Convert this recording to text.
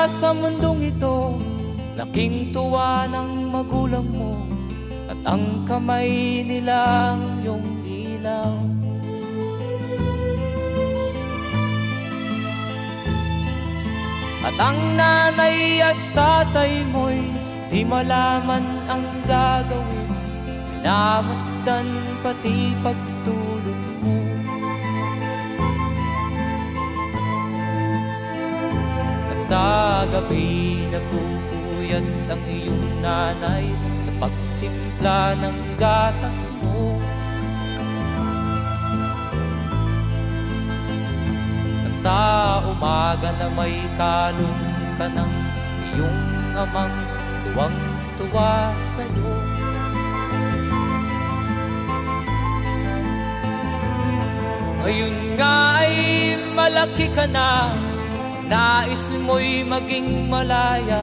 sa mundong ito, laking tuwa ng magulang mo, at ang kamay nila ang iyong ilaw. At ang nanay at tatay mo'y di malaman ang gagawin, minamasdan pati pagtulog mo. At sa gabi nagpupuyat ang iyong nanay sa pagtimpla ng gatas mo. Sa umaga na may kalong ka ng iyong amang tuwang-tuwa sa'yo. Ngayon nga ay malaki ka na, nais mo'y maging malaya,